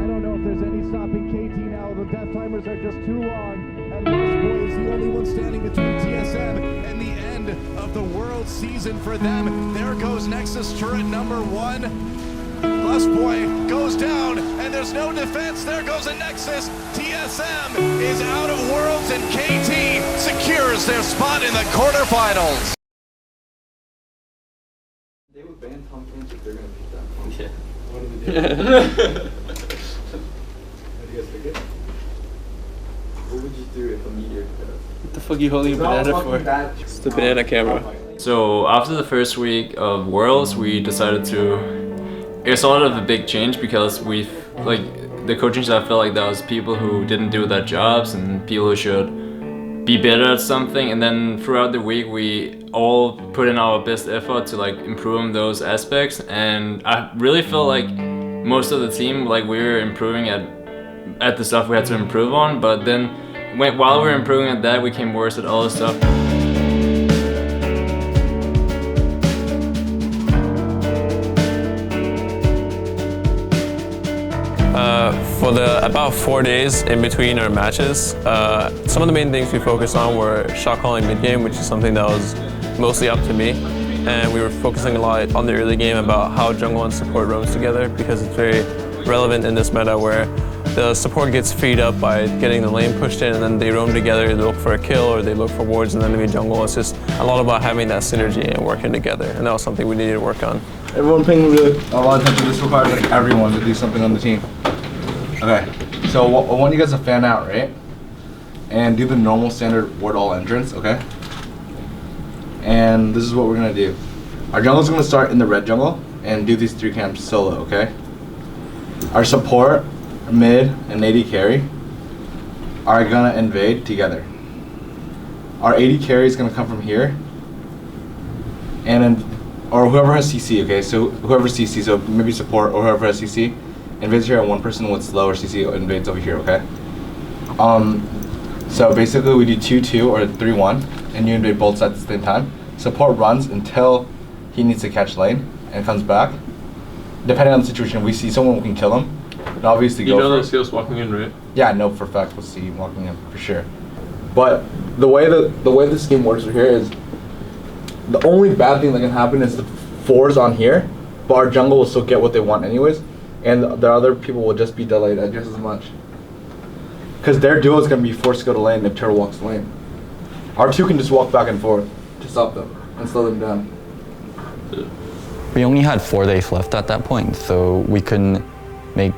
don't know if there's any stopping KT now. The death timers are just too long. And Lustboy is the only one standing between TSM and the end of the world season for them. There goes Nexus turret number 1. Lustboy goes down, and there's no defense. There goes a Nexus. TSM is out of Worlds, and KT secures their spot in the quarterfinals. They would ban Tom Kings if they're going to pick that. Yeah. What do we do? How do you guys pick it? What would you do if a meteor hit us? What the fuck are you holding a banana for? It's the banana camera. So after the first week of Worlds, we decided to. It's sort of a big change because we've the coaching staff felt like there was people who didn't do their jobs and people who should be better at something. And then throughout the week, we all put in our best effort to improve on those aspects. And I really felt like most of the team we were improving at the stuff we had to improve on. But then while we were improving at that, we became worse at all the stuff. For the about 4 days in between our matches, some of the main things we focused on were shot calling mid-game, which is something that was mostly up to me. And we were focusing a lot on the early game about how jungle and support roams together, because it's very relevant in this meta where the support gets freed up by getting the lane pushed in, and then they roam together, they look for a kill or they look for wards in the enemy jungle. It's just a lot about having that synergy and working together, and that was something we needed to work on. Everyone paying really a lot of attention. This requires everyone to do something on the team. Okay, so I want you guys to fan out, right? And do the normal standard ward all entrance, okay? And this is what we're gonna do. Our jungle's gonna start in the red jungle and do these 3 camps solo, okay? Our support, mid, and AD carry are gonna invade together. Our AD carry is gonna come from here, and then, or whoever has CC, okay? So whoever CC, so maybe support or whoever has CC, invades here, and one person with slow or CC invades over here, okay? So basically we do 2-2 or 3-1, and you invade both sides at the same time. Support runs until he needs to catch lane and comes back. Depending on the situation, if we see someone we can kill him, and obviously go. You know those skills walking in, right? Yeah, no, for a fact we'll see him walking in for sure. But the way this game works over here is the only bad thing that can happen is the 4's on here, but our jungle will still get what they want anyways. And the other people will just be delayed at just as much. Because their duo is going to be forced to go to lane if Turtle walks lane. Our 2 can just walk back and forth to stop them and slow them down. We only had 4 days left at that point, so we couldn't make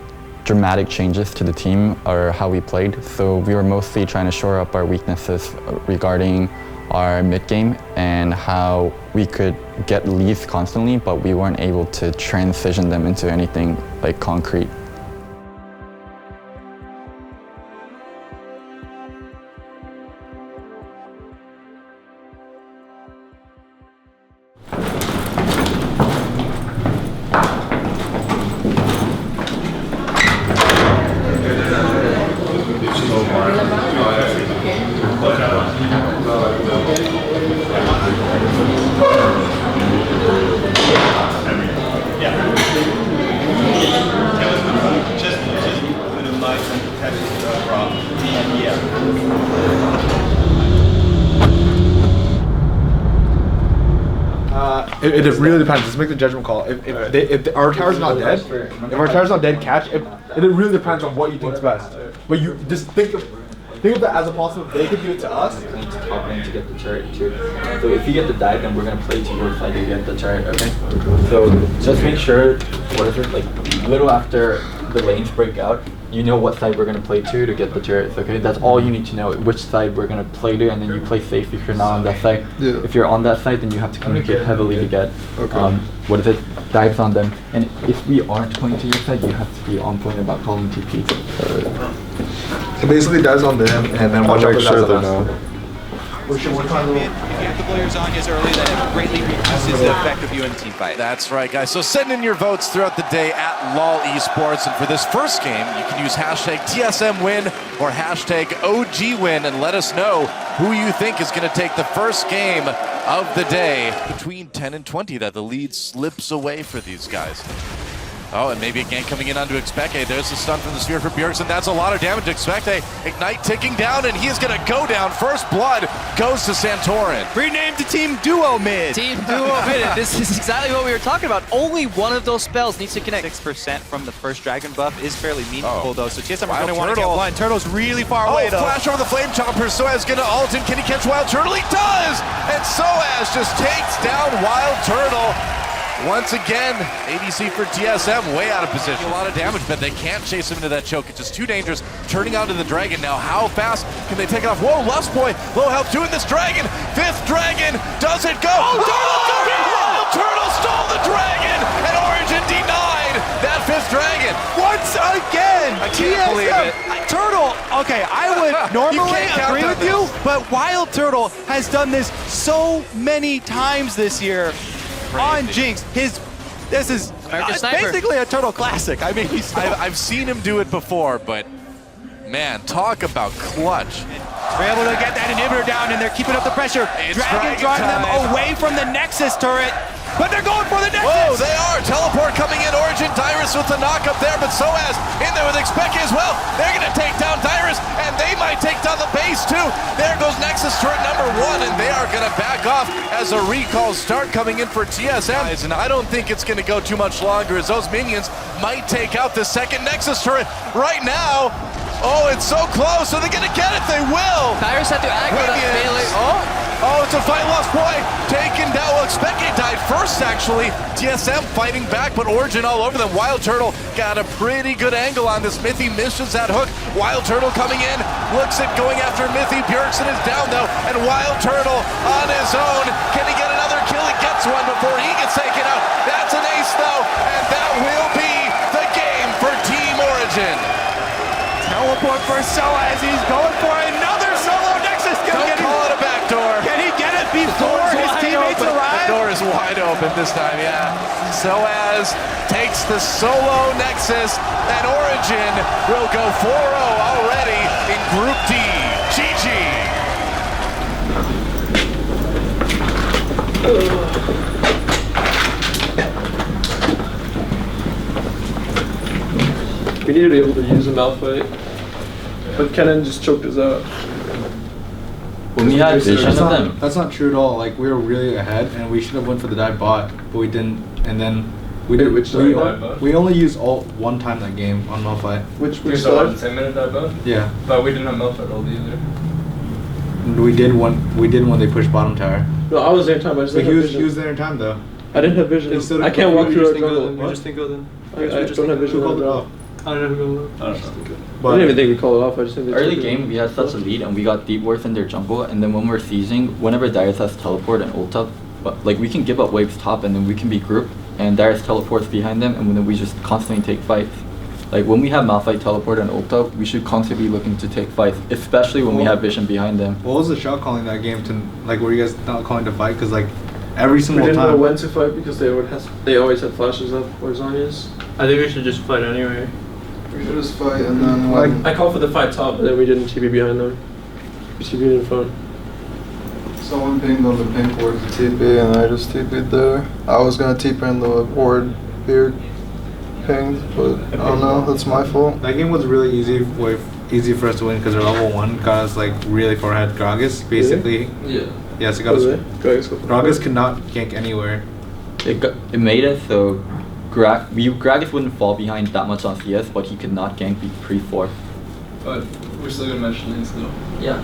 dramatic changes to the team or how we played. So we were mostly trying to shore up our weaknesses regarding our mid-game and how we could get leads constantly, but we weren't able to transition them into anything concrete. It really depends. Just make the judgment call. If our tower's not dead, if our tower's not dead, catch. It really depends on what you think's best. But you just think of that as a possibility. They could do it to us. Going to top lane to get the turret too. So if you get the dive, then we're gonna play to your side to get the turret. Okay. So just make sure, a little after the lanes break out, you know what side we're gonna play to get the turrets. Okay, that's all you need to know. Which side we're gonna play to, and then you play safe if you're not on that side. Yeah. If you're on that side, then you have to communicate heavily to get dives on them. And if we aren't playing to your side, you have to be on point about calling TP. So basically, dives on them, and then watch out for dives on us. We should work on a little. If you have to blow your Zanyas early, that greatly reduces the effect of you in a team fight. That's right, guys. So send in your votes throughout the day at LOL Esports. And for this first game, you can use hashtag TSMWin or hashtag OGWin and let us know who you think is going to take the first game of the day. Between 10 and 20 that the lead slips away for these guys. Oh, and maybe again coming in onto Expecte. There's the stun from the Sphere for Bjergsen. That's a lot of damage to Expecte. Ignite ticking down, and he is going to go down. First blood goes to Santorin. Renamed to Team Duo Mid. Team Duo Mid. This is exactly what we were talking about. Only one of those spells needs to connect. 6% from the first dragon buff is fairly meaningful though, so TSM are Wild going to want to get Turtle. blind. Turtle's really far away though. Flash over the Flame Chomper. Soaz going to ult, and can he catch Wild Turtle? He does! And Soaz just takes down Wild Turtle. Once again, ADC for TSM way out of position. A lot of damage, but they can't chase him into that choke. It's just too dangerous. Turning onto the dragon now. How fast can they take it off? Whoa, Lustboy, low health doing this dragon. Fifth dragon, does it go? Oh, Turtle stole the dragon, and Origin denied that fifth dragon. Once again, I can't believe it. Turtle, okay, I would normally agree with you, but Wild Turtle has done this so many times this year. On Jinx, this is basically a Turtle classic. I mean, I've seen him do it before, but man, talk about clutch. They're able to get that inhibitor down, and they're keeping up the pressure. Dragon driving them away from the Nexus turret, but they're going for the Nexus. Whoa, they are. Teleport coming in. Origin, Dyrus with the knock up there, but Soaz in there with Expecte as well. They're going to take down Dyrus, and they might take down the base too. There goes Nexus turret number 1, and they are going to back off as a recall start coming in for TSM. And I don't think it's going to go too much longer as those minions might take out the second Nexus turret right now. Oh, it's so close. Are they going to get it? They will. Dyrus had to aggro that melee. Oh, it's a fight lost boy. Taken down. Well, Expecte died first, actually. TSM fighting back, but Origin all over them. Wild Turtle got a pretty good angle on this. Mithy misses that hook. Wild Turtle coming in. Looks at going after Mithy. Bjergsen is down, though. And Wild Turtle on his own. Can he get another kill? He gets one before he gets taken out. That's an ace, though. And that will be the game for Team Origin. Teleport for Soaz. He's going for another solo Nexus. Don't call it a backdoor. Can he get it before his teammates arrive? The door is wide open this time, yeah. Soaz takes the solo Nexus, and Origin will go 4-0 already in Group D. GG. We needed to be able to use a Malphite, but Kennen just choked us out. When we had vision of them, That's not true at all. Like, we were really ahead, and we should have went for the dive bot, but we didn't. And then we did. Which we, dive bot? we only used ult one time that game on Malphite. Which We side? saw 10-minute dive bot, Yeah, but we didn't have Melfort ult either. we did one. We did when they pushed bottom tower. No, I was there in time. I just But didn't have he vision. was there in time though. I didn't have vision. And so did I can't we. walk We through just our didn't go jungle. then. What? We just didn't go then. I don't have vision. Who called it off? I don't know who called it off. I don't know. I didn't even think we called it off. I just think they early took it. game we had such a lead and we got deep worth in their jungle, and then when we're sieging, whenever Darius has teleport and ult up, but like we can give up waves top and then we can be grouped and Darius teleports behind them and then we just constantly take fights. Like when we have Malphite teleport and ult up, we should constantly be looking to take fights, especially when we have vision behind them. What was the shot calling that game to like? Were you guys not calling to fight? Because like every We single didn't know time. when to fight because they always had flashes up or Zanyas. I think we should just fight anyway. We should just fight and then when I called for the fight top, but then we didn't TP behind them. We TP'd in front. someone pinged on the pink ward to TP and I just TP'd there. I was gonna TP in the ward here pinged, but I don't know, that's my fault. That game was really easy for us to win because our level 1 got us like really far ahead. Gragas basically. Yeah. Yes, it got us. Gragas could not gank anywhere. It made it so Gragas wouldn't fall behind that much on CS, but he could not gank pre-4. But we're still gonna match lanes though. Yeah.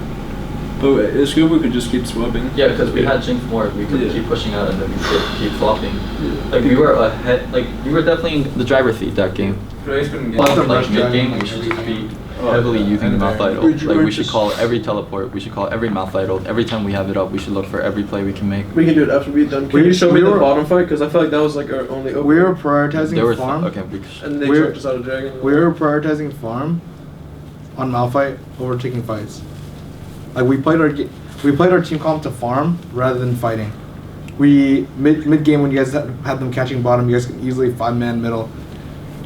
But it's good we could just keep swapping. Yeah, because we had Jinx more, we could keep pushing out and then we could keep flopping. Like we were ahead, like we were definitely in the driver's seat that game. Grace couldn't get But them like rush mid game, driving we should every just be time. heavily using the Malphite ult. Like we should just- call every teleport, we should call every Malphite ult. Every time we have it up, we should look for every play we can make. We can do it after we're done. Can you show me the bottom fight? Because I feel like that was like our only open. We were prioritizing There were farm. okay, And they we're- choked us out of dragon. We were prioritizing farm on Malphite over taking fights. Like we played our game. we played our team comp to farm rather than fighting. We mid game when you guys had them catching bottom, you guys can easily 5-man middle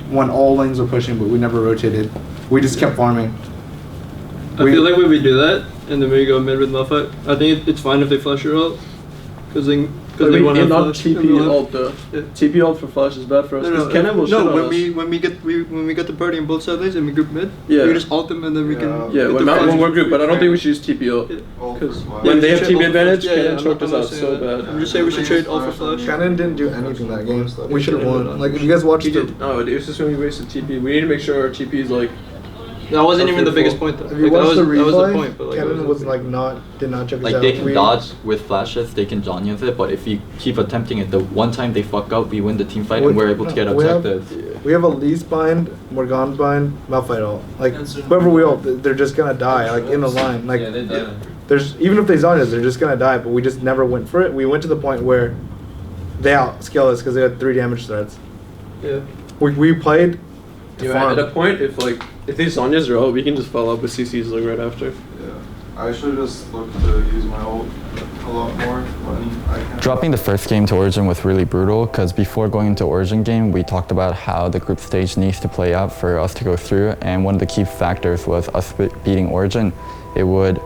when all lanes were pushing, but we never rotated. We just kept farming. I feel like when we do that and then we go mid with Malphite, I think it's fine if they flash your ult, because they want to not flash. TP ult though. Yeah. TP ult for flash is bad for us. No, Kennen will shit on us. when we get the birdie in both side lanes and we group mid, yeah, we just ult them and then we can. Yeah, when we're group, but I don't think we should use TP ult. Because when they have TP advantage, Kennen choked us out so bad. I'm just saying we should trade ult for flash. Kennen didn't do anything that game. We should have won. Like if you guys watched it. No, it was just when we wasted TP. We need to make sure our TP is like. That wasn't even the biggest point though. If you watched the replay, that was the point, but like, Kennen was like did not check Like us out. they can dodge with flashes, they can Zhonya's it, but if you keep attempting it, the one time they fuck up, we win the team fight and we're able to get objectives. We have a Lee's bind, Morgan bind, Malphite ult. Like whoever we ult, they're just gonna die. Like in the line. Like there's even if they Zhonya's, they're just gonna die. But we just never went for it. We went to the point where they outscale us because they had 3 damage threats. Yeah. We played. At a point, if these Zhonya's are out, we can just follow up with CCs like right after. Yeah. I should just look to use my ult a lot more when I can. Dropping the first game to Origin was really brutal because before going into Origin game, we talked about how the group stage needs to play out for us to go through, and one of the key factors was us beating Origin. It would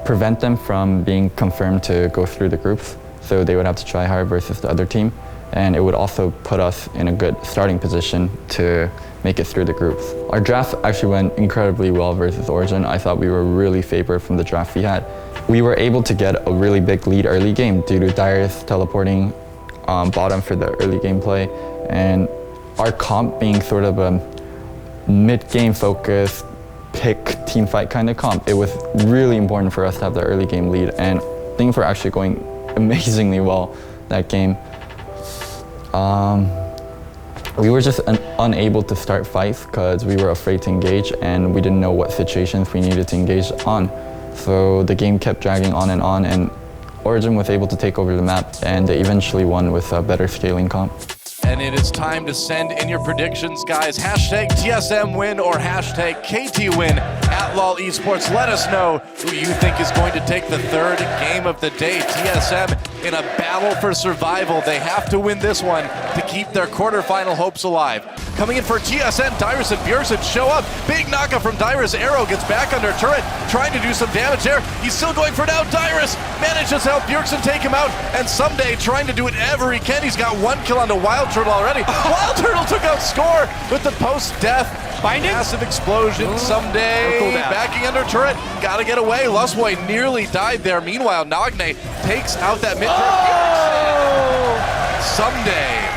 prevent them from being confirmed to go through the groups, so they would have to try hard versus the other team, and it would also put us in a good starting position to make it through the groups. Our draft actually went incredibly well versus Origin. I thought we were really favored from the draft we had. We were able to get a really big lead early game due to Dyrus teleporting bottom for the early game play, and our comp being sort of a mid-game focused pick team fight kind of comp. It was really important for us to have the early game lead, and things were actually going amazingly well that game. We were just unable to start fights because we were afraid to engage and we didn't know what situations we needed to engage on. So the game kept dragging on, and Origin was able to take over the map, and they eventually won with a better scaling comp. And it is time to send in your predictions, guys. Hashtag TSM win or hashtag KT win at LOL Esports. Let us know who you think is going to take the 3rd game of the day. TSM in a battle for survival. They have to win this one to keep their quarterfinal hopes alive. Coming in for TSM, Dyrus and Bjergsen show up. Big knockup from Dyrus. Arrow gets back under turret, trying to do some damage there. He's still going for now. Dyrus manages to help Bjergsen take him out, and Someday trying to do whatever he can. He's got 1 kill onto Wild Turtle already. Wild Turtle took out Score with the post-death binding. Massive explosion. Someday backing under turret. Gotta get away. Lustboy nearly died there. Meanwhile, Nagne takes out that mid turret. Someday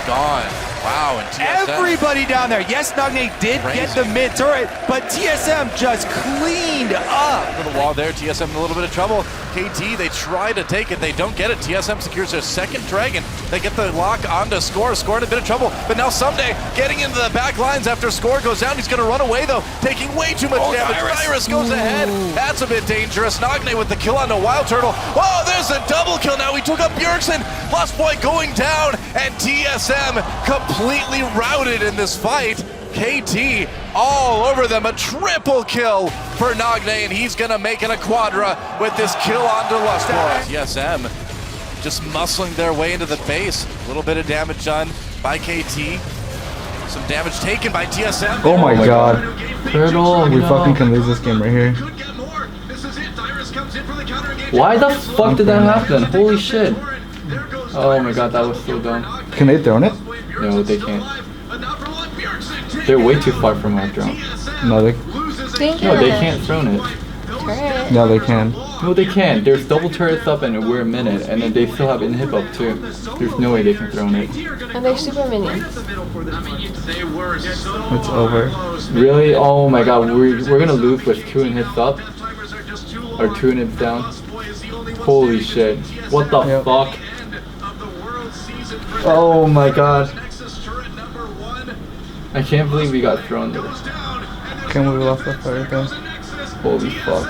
gone. Wow, and TSM. Everybody down there. Yes, Nagne did get the mid turret, but TSM just cleaned up. For the wall there, TSM in a little bit of trouble. KT, they try to take it, they don't get it. TSM secures their 2nd dragon. They get the lock onto Score. Score in a bit of trouble, but now Someday getting into the back lines after Score goes down. He's gonna run away though, taking way too much damage. Dyrus goes ahead. That's a bit dangerous. Nagne with the kill onto Wild Turtle. Oh, there's a double kill now. He took up Bjergsen. Lustboy going down, and TSM completely routed in this fight. KT all over them, a triple kill for Nagne, and he's gonna make it a quadra with this kill onto Lustboy. TSM just muscling their way into the base. A little bit of damage done by KT. Some damage taken by TSM. Oh my god. Turtle, we fucking can lose this game right here. Why the fuck did that happen? Holy shit. Oh my god, that was so dumb. Can they throw it? No, they can't. They're way too far from our drone. No, they can't throw it. Turret. No, they can. No, they can't. There's double turrets up and we're a minute, and then they still have inhib up too. There's no way they can throw it. And they're super minions. It's over. Really? Oh my god, we're gonna lose with 2 inhibs up? Or 2 inhibs down? Holy shit. What the fuck? Oh my god. I can't believe we got thrown there. Can't believe we lost that fight right there. Holy fuck.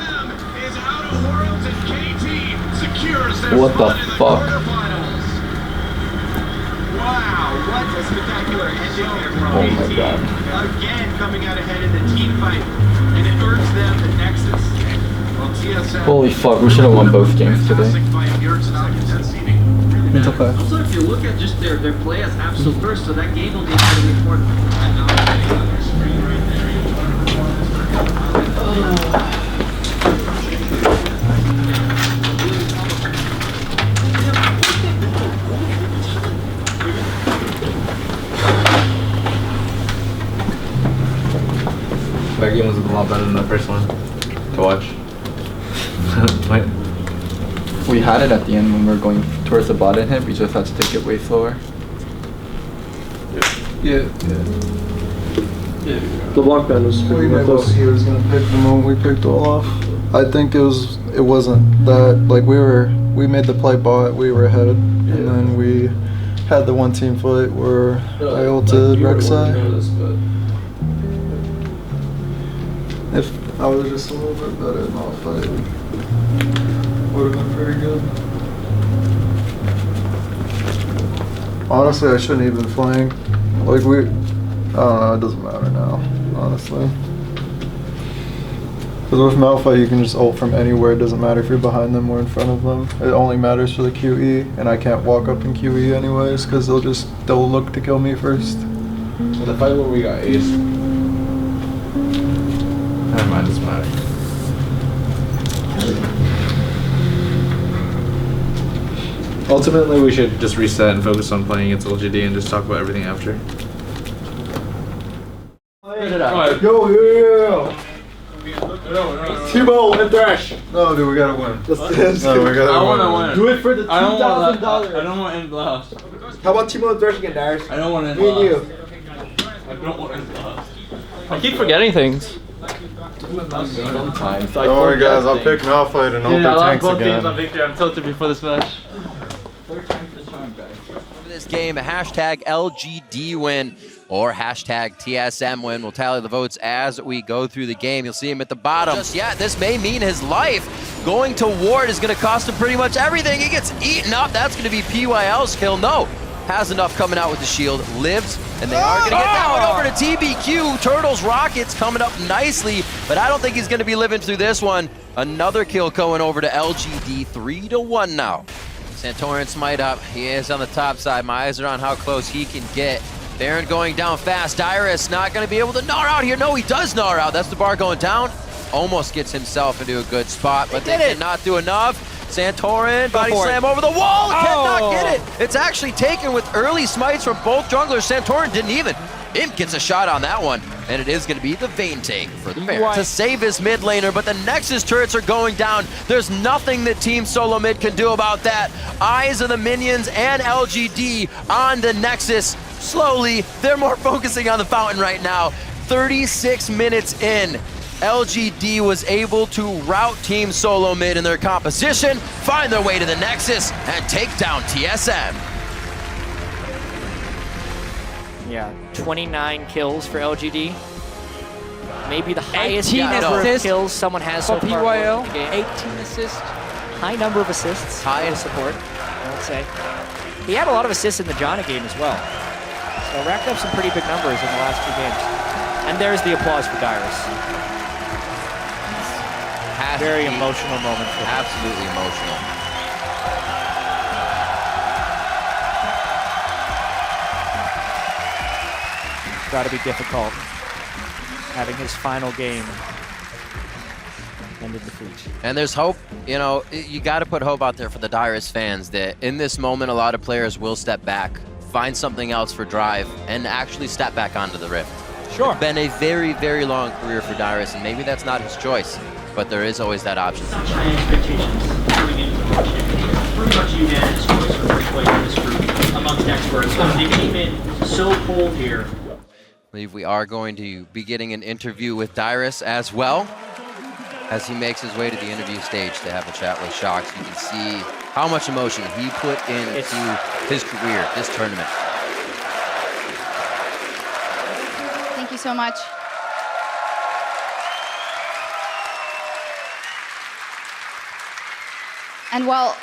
What the fuck? Wow, what a spectacular ending there from Oh my god. Again coming out ahead in the team fight. And it earns them the Nexus. Well, TSM Holy fuck, we should have won both games today. It's okay. Also, if you look at just their play as absolute first, so that game will be incredibly important. That game was a lot better than the first one to watch. We had it at the end when we were going towards the bottom hit, we just had to take it way slower. Yeah. The block ban was We pretty knew close. what he was gonna pick the moment we picked all off. I think it wasn't that, like, we made the play bot, we were ahead, and then we had the one team fight where I ulted Rek'Sai. If I was just a little bit better in all fight, would have been very good. Honestly, I shouldn't even flank. Like, I don't know, it doesn't matter now, honestly. Because with Malphite, you can just ult from anywhere. It doesn't matter if you're behind them or in front of them. It only matters for the QE, and I can't walk up in QE anyways, because they'll look to kill me first. In the fight where we got ace, never mind, it doesn't matter. Ultimately, we should just reset and focus on playing against LGD and just talk about everything after. Yo, yeah! Timo and Thresh! No, dude, we gotta win. No, we gotta I want to win. Do it for the $2,000. I don't want to end last. How about Timo and Thresh again, Darius? I don't want to end Me and you. last. I don't want to end last. I keep forgetting things. Sometimes. Don't worry, guys, I'll pick Malphite and ult their tanks again. victory. I'm tilted before this match. This game, hashtag LGD win or hashtag TSM win. We'll tally the votes as we go through the game. You'll see him at the bottom. Just yet, this may mean his life. Going to Ward is going to cost him pretty much everything. He gets eaten up. That's going to be PYL's kill. No, has enough coming out with the shield. Lives, and they are going to get that one over to TBQ. Turtles Rockets coming up nicely, but I don't think he's going to be living through this one. Another kill going over to LGD, 3-1 now. Santorin smite up. He is on the top side. My eyes are on how close he can get. Baron going down fast. Dyrus not going to be able to gnaw out here. No, he does gnaw out. That's the bar going down. Almost gets himself into a good spot, but they cannot do enough. Santorin, body slam over the wall. Cannot get it. It's actually taken with early smites from both junglers. Santorin didn't even. Imp gets a shot on that one, and it is going to be the Vayne take for the Baron to save his mid laner, but the Nexus turrets are going down. There's nothing that Team Solo Mid can do about that. Eyes of the minions and LGD on the Nexus. Slowly, they're more focusing on the fountain right now. 36 minutes in, LGD was able to rout Team Solo Mid in their composition, find their way to the Nexus, and take down TSM. Yeah, 29 kills for LGD. Maybe the highest 18 number of assists kills someone has so for far PYL. in the game. 18 assists. High number of assists. Highest support, I would say. He had a lot of assists in the Johnny game as well. So racked up some pretty big numbers in the last 2 games. And there's the applause for Dyrus. Very emotional moment for him. Absolutely emotional. Got to be difficult having his final game end in defeat. And there's hope, you know, you got to put hope out there for the Dyrus fans that in this moment, a lot of players will step back, find something else for Drive, and actually step back onto the Rift. Sure. It's been a very, very long career for Dyrus, and maybe that's not his choice, but there is always that option. Such high expectations coming into the championship. Pretty much unanimous choice for first place in this group amongst experts. They came in so cold here. I believe we are going to be getting an interview with Dyrus as well as he makes his way to the interview stage to have a chat with Shox. You can see how much emotion he put into his career, this tournament. Thank you so much. And well,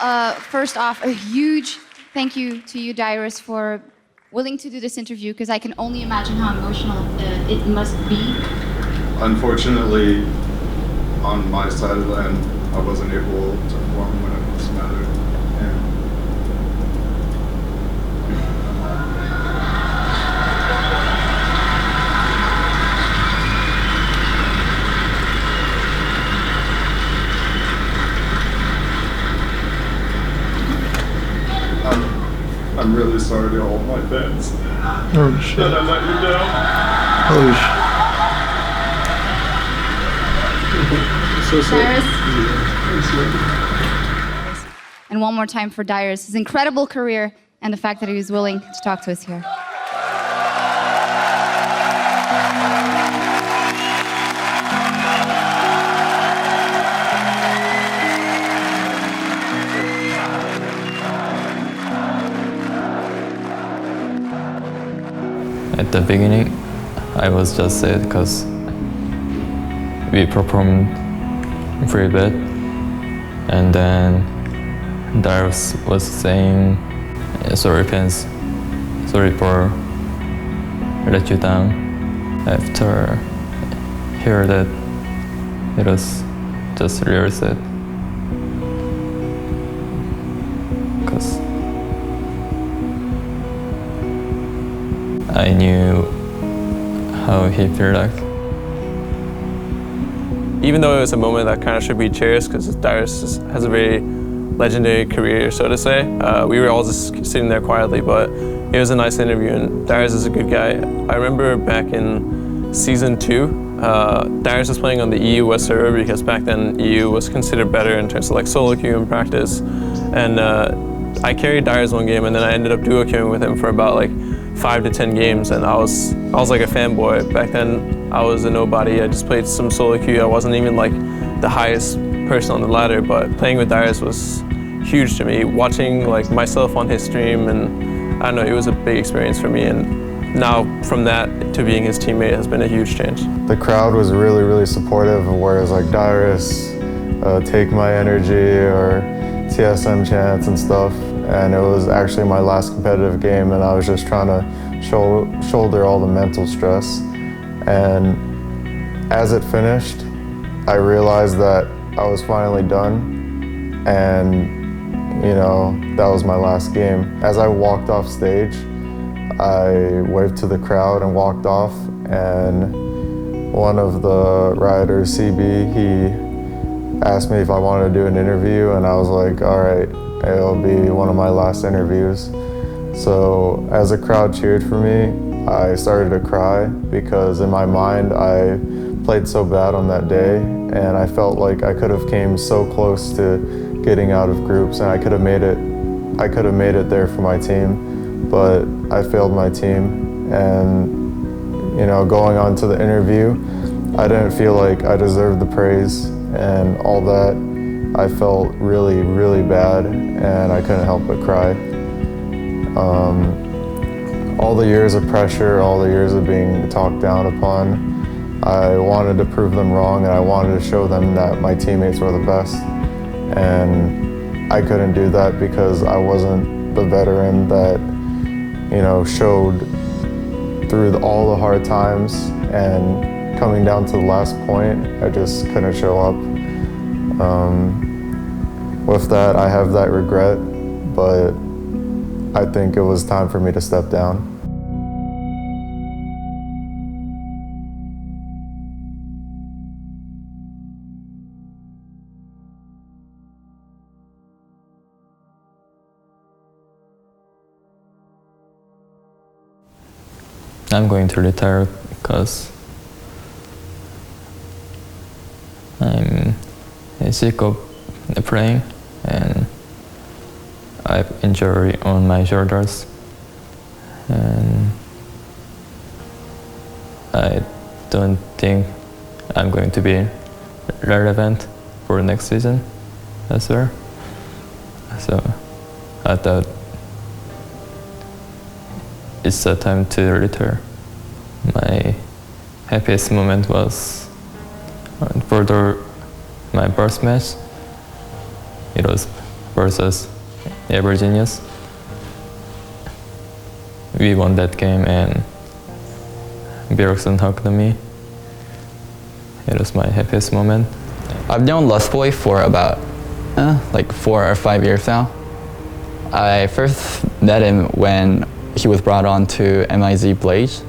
first off, a huge thank you to you, Dyrus, for willing to do this interview, because I can only imagine how emotional it must be. Unfortunately, on my side of the end, I wasn't able to perform when it most mattered. I'm really sorry to all my fans. Oh shit. That I let you down. Holy shit. So sorry. And one more time for Dyrus, his incredible career and the fact that he was willing to talk to us here. At the beginning, I was just sad because we performed very bad. And then Darius was saying, sorry fans, sorry for let you down. After hear that, it was just really sad. Because I knew how he felt like. Even though it was a moment that kind of should be cherished because Darius has a very legendary career, so to say, we were all just sitting there quietly, but it was a nice interview and Darius is a good guy. I remember back in season 2, Darius was playing on the EU West server because back then EU was considered better in terms of like solo queue and practice. And I carried Darius one game and then I ended up duo queuing with him for about like 5 to 10 games, and I was like a fanboy. Back then I was a nobody. I just played some solo queue. I wasn't even like the highest person on the ladder, but playing with Darius was huge to me. Watching like myself on his stream, and I don't know, it was a big experience for me, and now from that to being his teammate has been a huge change. The crowd was really, really supportive, whereas like Darius, Take My Energy, or TSM chants and stuff. And it was actually my last competitive game, and I was just trying to shoulder all the mental stress. And as it finished, I realized that I was finally done, and you know, that was my last game. As I walked off stage, I waved to the crowd and walked off, and one of the rioters, CB, he asked me if I wanted to do an interview, and I was like, all right, it'll be one of my last interviews. So as the crowd cheered for me, I started to cry because in my mind I played so bad on that day, and I felt like I could have came so close to getting out of groups, and I could have made it there for my team, but I failed my team. And you know, going on to the interview, I didn't feel like I deserved the praise and all that. I felt really, really bad, and I couldn't help but cry. All the years of pressure, all the years of being talked down upon, I wanted to prove them wrong, and I wanted to show them that my teammates were the best. And I couldn't do that because I wasn't the veteran that, you know, showed through all the hard times, and coming down to the last point, I just couldn't show up. With that, I have that regret, but I think it was time for me to step down. I'm going to retire because I'm sick of playing, and I have injury on my shoulders, and I don't think I'm going to be relevant for next season as well. So I thought it's the time to retire. My happiest moment was for my first match. It was versus Genius. We won that game, and Bjergsen hugged me. It was my happiest moment. I've known Lustboy for about like 4 or 5 years now. I first met him when he was brought on to MIZ Blaze.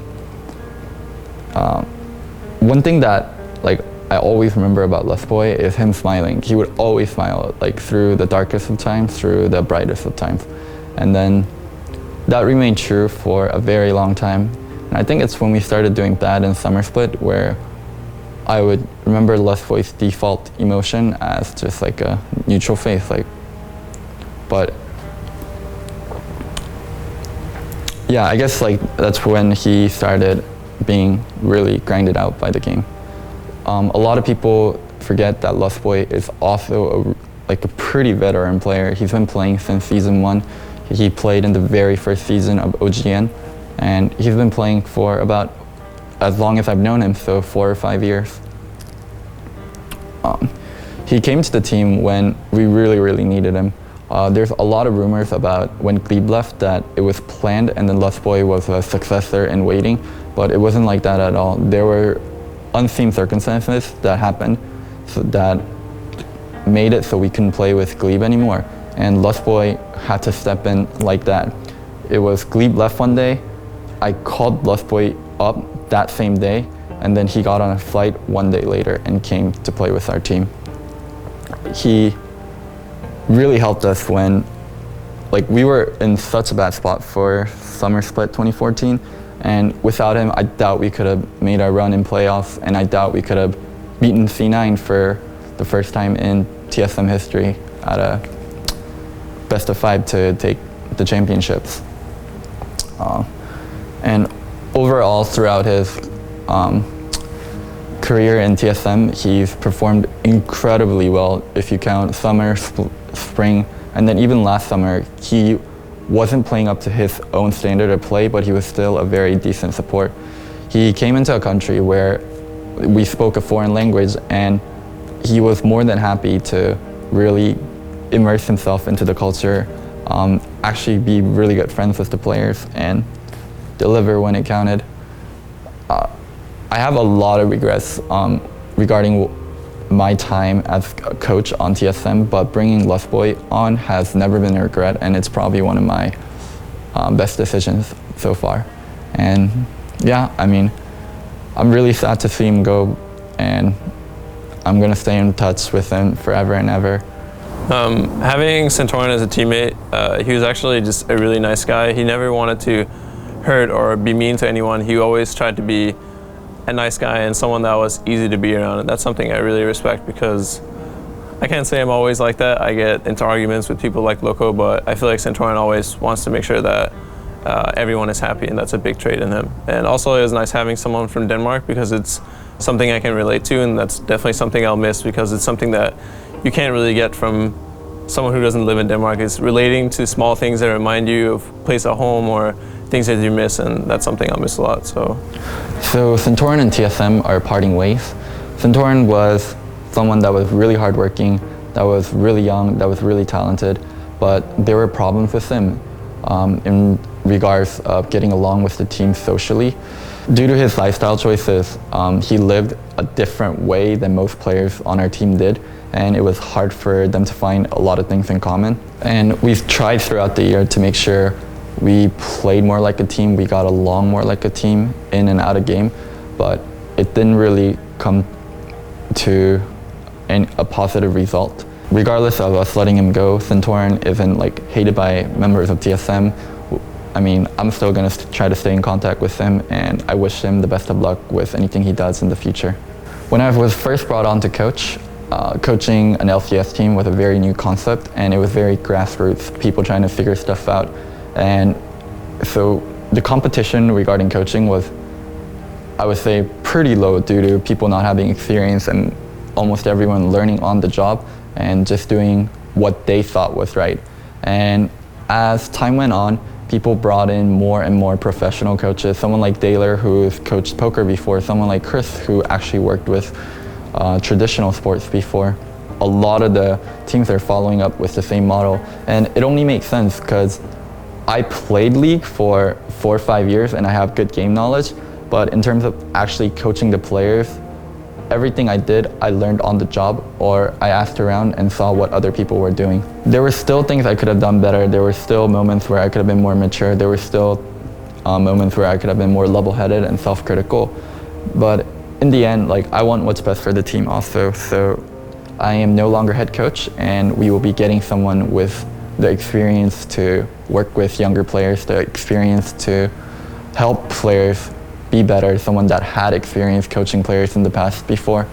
One thing that like I always remember about Lustboy is him smiling. He would always smile, like through the darkest of times, through the brightest of times. And then that remained true for a very long time. And I think it's when we started doing bad in Summer Split where I would remember Lustboy's default emotion as just like a neutral face, but yeah, I guess like that's when he started being really grinded out by the game. A lot of people forget that Lustboy is also a pretty veteran player. He's been playing since season 1. He played in the very first season of OGN, and he's been playing for about as long as I've known him, so 4 or 5 years. He came to the team when we really needed him. There's a lot of rumors about when Glebe left that it was planned and then Lustboy was a successor in waiting, but it wasn't like that at all. There were unseen circumstances that happened that made it so we couldn't play with Glebe anymore, and Lustboy had to step in like that. It was Glebe left one day, I called Lustboy up that same day, and then he got on a flight one day later and came to play with our team. He really helped us when we were in such a bad spot for Summer Split 2014, and without him I doubt we could have made our run in playoffs, and I doubt we could have beaten C9 for the first time in TSM history at a best of 5 to take the championships. And overall throughout his career in TSM, he's performed incredibly well. If you count summer, spring, and then even last summer, he wasn't playing up to his own standard of play, but he was still a very decent support. He came into a country where we spoke a foreign language, and he was more than happy to really immerse himself into the culture, actually be really good friends with the players, and deliver when it counted. I have a lot of regrets regarding my time as a coach on TSM, but bringing Lustboy on has never been a regret, and it's probably one of my best decisions so far. And yeah, I mean, I'm really sad to see him go, and I'm gonna stay in touch with him forever and ever. Having Santorin as a teammate, he was actually just a really nice guy. He never wanted to hurt or be mean to anyone. He always tried to be a nice guy and someone that was easy to be around, and that's something I really respect, because I can't say I'm always like that. I get into arguments with people like Loco, but I feel like Santorin always wants to make sure that everyone is happy, and that's a big trait in him. And also it was nice having someone from Denmark, because it's something I can relate to, and that's definitely something I'll miss, because it's something that you can't really get from someone who doesn't live in Denmark. It's relating to small things that remind you of place at home or things that you miss, and that's something I'll miss a lot. So Santorin and TSM are parting ways. Santorin was someone that was really hardworking, that was really young, that was really talented, but there were problems with him in regards of getting along with the team socially. Due to his lifestyle choices, he lived a different way than most players on our team did, and it was hard for them to find a lot of things in common. And we've tried throughout the year to make sure we played more like a team, we got along more like a team in and out of game, but it didn't really come to a positive result. Regardless of us letting him go, Santorin isn't hated by members of TSM. I mean, I'm still gonna try to stay in contact with him, and I wish him the best of luck with anything he does in the future. When I was first brought on to coach, coaching an LCS team was a very new concept, and it was very grassroots, people trying to figure stuff out. And so the competition regarding coaching was, I would say, pretty low due to people not having experience and almost everyone learning on the job and just doing what they thought was right. And as time went on, people brought in more and more professional coaches, someone like Daler, who's coached poker before, someone like Chris, who actually worked with traditional sports before. A lot of the teams are following up with the same model, and it only makes sense because I played League for 4 or 5 years and I have good game knowledge, but in terms of actually coaching the players, everything I did, I learned on the job or I asked around and saw what other people were doing. There were still things I could have done better. There were still moments where I could have been more mature. There were still moments where I could have been more level-headed and self-critical. But in the end, like, I want what's best for the team also. So I am no longer head coach, and we will be getting someone with the experience to work with younger players, the experience to help players be better, someone that had experience coaching players in the past before.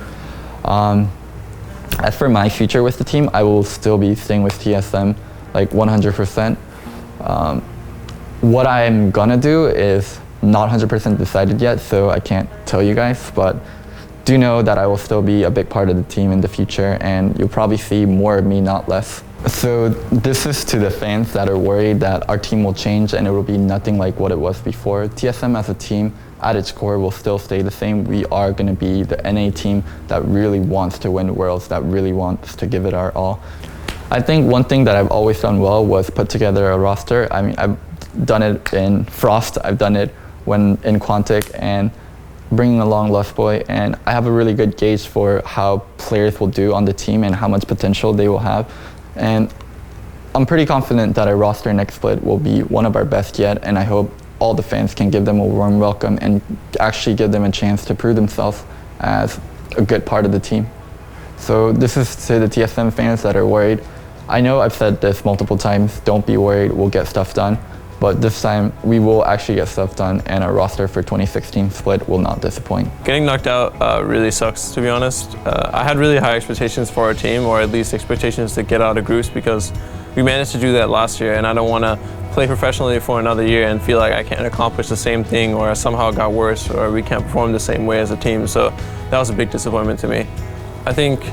As for my future with the team, I will still be staying with TSM, like 100%. What I'm gonna do is not 100% decided yet, so I can't tell you guys, but do know that I will still be a big part of the team in the future, and you'll probably see more of me, not less. So this is to the fans that are worried that our team will change and it will be nothing like what it was before. TSM as a team, at its core, will still stay the same. We are going to be the NA team that really wants to win Worlds, that really wants to give it our all. I think one thing that I've always done well was put together a roster. I mean, I've done it in Frost, I've done it when in Quantic, and bringing along Lost Boy, and I have a really good gauge for how players will do on the team and how much potential they will have. And I'm pretty confident that our roster next split will be one of our best yet, and I hope all the fans can give them a warm welcome and actually give them a chance to prove themselves as a good part of the team. So this is to the TSM fans that are worried. I know I've said this multiple times, don't be worried, we'll get stuff done. But this time, we will actually get stuff done, and our roster for 2016 split will not disappoint. Getting knocked out really sucks, to be honest. I had really high expectations for our team, or at least expectations to get out of groups, because we managed to do that last year, and I don't want to play professionally for another year and feel like I can't accomplish the same thing, or somehow it got worse, or we can't perform the same way as a team. So that was a big disappointment to me. I think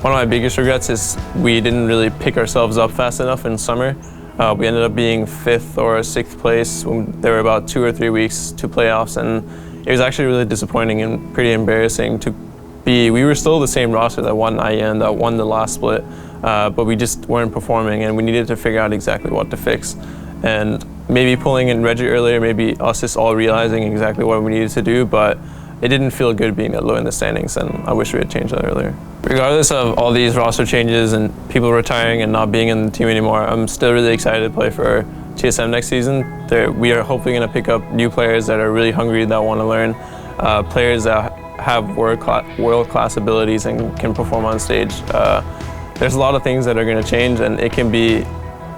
one of my biggest regrets is we didn't really pick ourselves up fast enough in summer. We ended up being 5th or 6th place when there were about 2 or 3 weeks to playoffs, and it was actually really disappointing and pretty embarrassing to be. We were still the same roster that won IEN, that won the last split, but we just weren't performing, and we needed to figure out exactly what to fix. And maybe pulling in Reggie earlier, maybe us just all realizing exactly what we needed to do, but it didn't feel good being that low in the standings, and I wish we had changed that earlier. Regardless of all these roster changes and people retiring and not being in the team anymore, I'm still really excited to play for TSM next season. We are hopefully going to pick up new players that are really hungry, that want to learn, players that have world-class abilities and can perform on stage. There's a lot of things that are going to change, and it can be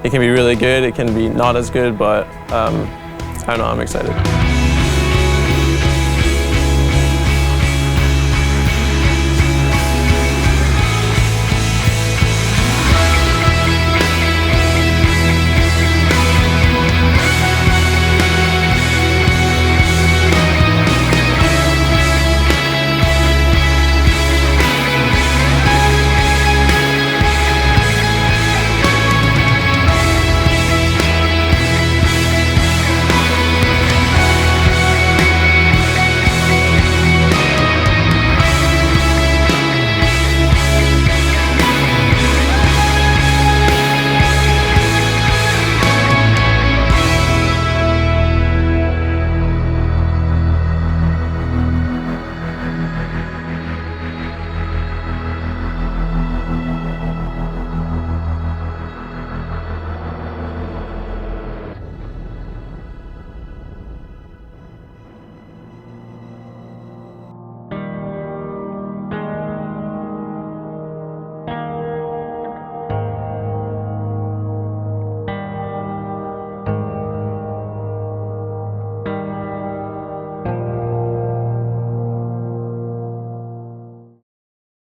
really good, it can be not as good, but I don't know, I'm excited.